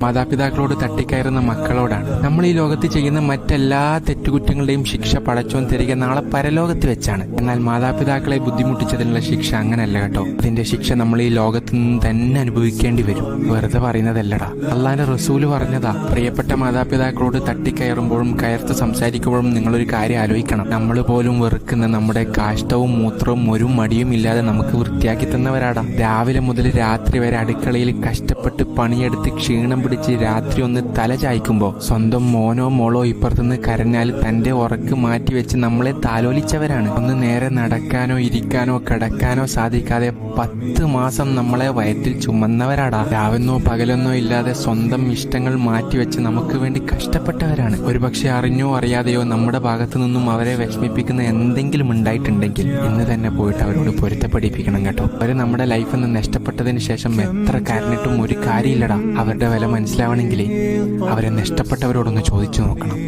മാതാപിതാക്കളോട് തട്ടിക്കയറുന്ന മക്കളോടാണ്. നമ്മൾ ഈ ലോകത്ത് ചെയ്യുന്ന മറ്റെല്ലാ തെറ്റുകുറ്റങ്ങളുടെയും ശിക്ഷ പടച്ചോൻ തരിക നാളെ പരലോകത്ത് വെച്ചാണ്. എന്നാൽ മാതാപിതാക്കളെ ബുദ്ധിമുട്ടിച്ചതിനുള്ള ശിക്ഷ അങ്ങനല്ല കേട്ടോ. അതിന്റെ ശിക്ഷ നമ്മൾ ഈ ലോകത്ത് നിന്ന് തന്നെ അനുഭവിക്കേണ്ടി വരും. വെറുതെ പറയുന്നതല്ലടാ, അള്ളാന്റെ റസൂല് പറഞ്ഞതാ. പ്രിയപ്പെട്ട മാതാപിതാക്കളോട് തട്ടിക്കയറുമ്പോഴും കയർത്ത് സംസാരിക്കുമ്പോഴും നിങ്ങളൊരു കാര്യം ആലോചിക്കണം. നമ്മൾ പോലും വെറുക്കുന്ന നമ്മുടെ കാഷ്ടവും മൂത്രവും ഒരു മടിയും ഇല്ലാതെ നമുക്ക് വൃത്തിയാക്കി തന്നവരാടാ. രാവിലെ മുതൽ രാത്രി വരെ അടുക്കളയിൽ കഷ്ടപ്പെട്ട് പണിയെടുത്ത് ക്ഷീണം പിടിച്ച് രാത്രി ഒന്ന് തല ചായ്ക്കുമ്പോ സ്വന്തം മോനോ മോളോ ഇപ്പുറത്തുനിന്ന് കരഞ്ഞാൽ തന്റെ ഉറക്ക് മാറ്റി വെച്ച് നമ്മളെ താലോലിച്ചവരാണ്. ഒന്ന് നേരെ നടക്കാനോ ഇരിക്കാനോ കിടക്കാനോ സാധിക്കാതെ 10 മാസം നമ്മളെ വയറ്റിൽ ചുമന്നവരാടാ. രാവെന്നോ പകലെന്നോ ഇല്ലാതെ സ്വന്തം ഇഷ്ടങ്ങൾ മാറ്റിവെച്ച് നമുക്ക് വേണ്ടി കഷ്ടപ്പെട്ടവരാണ്. ഒരുപക്ഷെ അറിഞ്ഞോ അറിയാതെയോ നമ്മുടെ ഭാഗത്തു നിന്നും അവരെ വിഷമിപ്പിക്കുന്ന എന്തെങ്കിലും ഉണ്ടായിട്ടുണ്ടെങ്കിൽ ഇന്ന് തന്നെ പോയിട്ട് അവരോട് പൊരുത്തപ്പെടിപ്പിക്കണം കേട്ടോ. അവര് നമ്മുടെ ലൈഫിൽ നിന്ന് നഷ്ടപ്പെട്ടതിന് ശേഷം എത്ര കരഞ്ഞിട്ടും ഒരു കാര്യമില്ലടാ. അവരുടെ വില മനസ്സിലാവണമെങ്കിൽ അവരെ നഷ്ടപ്പെട്ടവരോടൊന്ന് ചോദിച്ചു നോക്കണം.